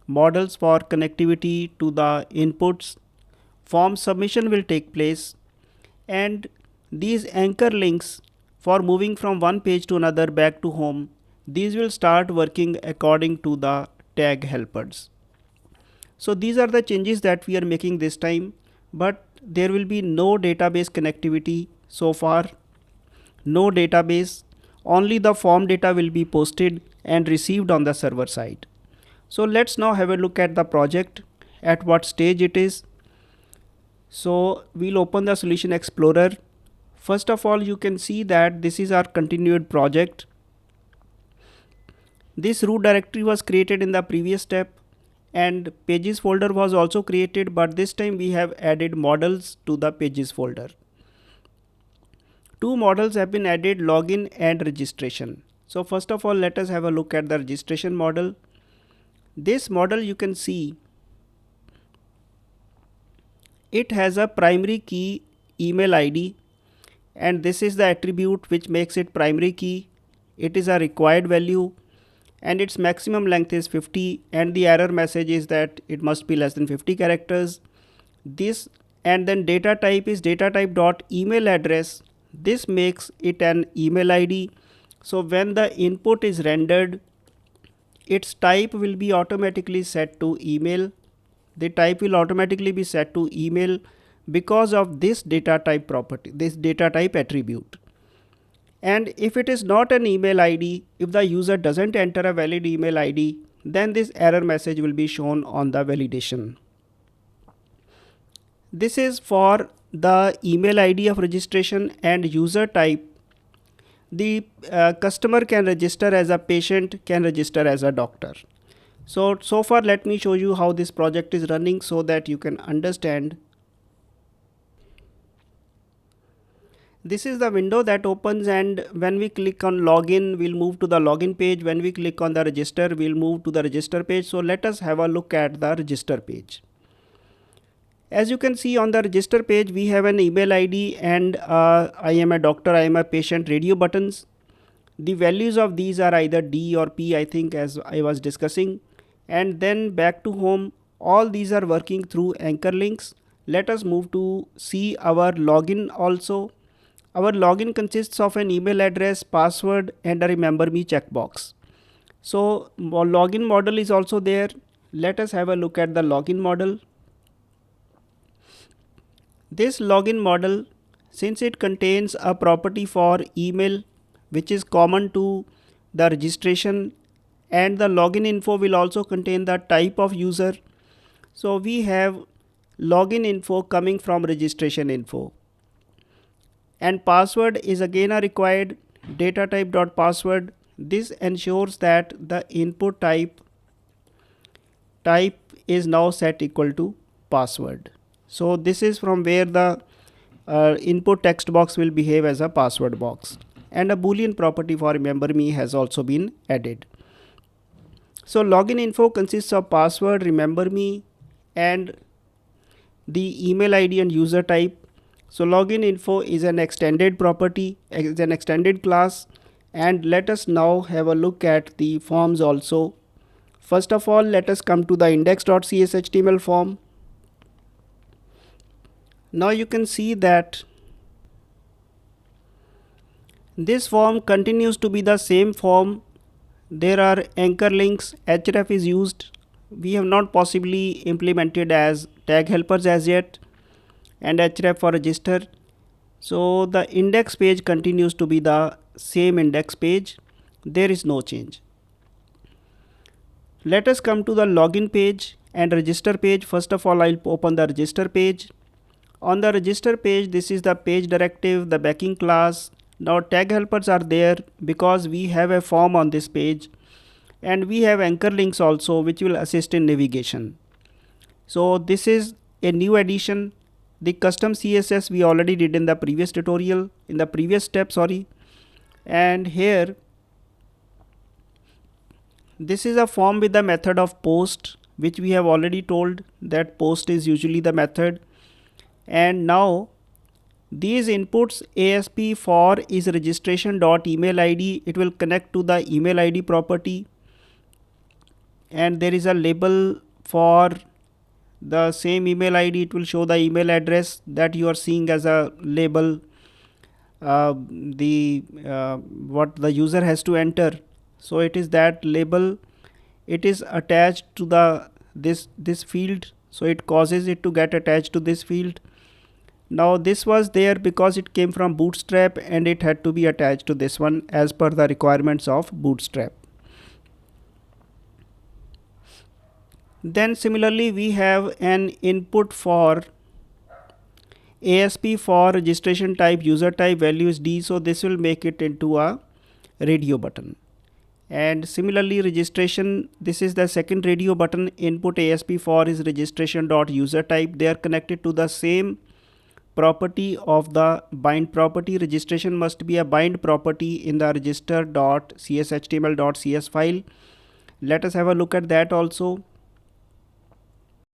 models for connectivity to the inputs, form submission will take place, and these anchor links for moving from one page to another back to home, these will start working according to the tag helpers. So these are the changes that we are making this time, but there will be no database connectivity so far, no database, only the form data will be posted and received on the server side. So let's now have a look at the project, at what stage it is. So we'll open the Solution Explorer. First of all, you can see that this is our continued project. This root directory was created in the previous step, and pages folder was also created, but this time we have added models to the pages folder. Two models have been added, login and registration. So first of all, let us have a look at the registration model. This model, you can see it has a primary key email ID, and this is the attribute which makes it primary key. It is a required value and its maximum length is 50, and the error message is that it must be less than 50 characters. This, and then data type is data type dot email address. This makes it an email ID. So when the input is rendered, its type will be automatically set to email. The type will automatically be set to email because of this data type property, this data type attribute. And if it is not an email ID, if the user doesn't enter a valid email ID, then this error message will be shown on the validation. This is for the email ID of registration and user type. The customer can register as a patient, can register as a doctor. So far let me show you how this project is running so that you can understand. This is the window that opens, and when we click on login, we'll move to the login page. When we click on the register, we'll move to the register page. So let us have a look at the register page. As you can see on the register page, we have an email ID and I am a doctor, I am a patient radio buttons. The values of these are either D or P, I think, as I was discussing. And then back to home, all these are working through anchor links. Let us move to see our login also. Our login consists of an email address, password, and a remember me checkbox. So login model is also there. Let us have a look at the login model. This login model, since it contains a property for email which is common to the registration, and the login info will also contain the type of user. So we have login info coming from registration info. And password is again a required data type dot password. This ensures that the input type is now set equal to password. So this is from where the input text box will behave as a password box, and a boolean property for remember me has also been added. So login info consists of password, remember me, and the email ID and user type. So login info is an extended property, is an extended class, and let us now have a look at the forms also. First of all, let us come to the index.cshtml form. Now you can see that this form continues to be the same form. There are anchor links, href is used. We have not possibly implemented as tag helpers as yet, and href for register. So the index page continues to be the same index page. There is no change. Let us come to the login page and register page. First of all, I'll open the register page. On the register page, this is the page directive, the backing class. Now tag helpers are there because we have a form on this page, and we have anchor links also which will assist in navigation. So this is a new addition. The custom CSS we already did in the previous tutorial, in the previous step, sorry. And here, this is a form with the method of post, which we have already told that post is usually the method. And now these inputs, ASP for is registration dot email ID. It will connect to the email ID property. and there is a label for the same email ID. It will show the email address that you are seeing as a label, the what the user has to enter. So it is that label, it is attached to the this field, so it causes it to get attached to this field. Now this was there because it came from Bootstrap, and it had to be attached to this one as per the requirements of Bootstrap. Then similarly we have an input for ASP for registration type, user type, value is D, so this will make it into a radio button. And similarly registration, this is the second radio button. Input ASP for is registration dot user type. They are connected to the same property of the bind property. Registration must be a bind property in the register.cshtml.cs file. Let us have a look at that also.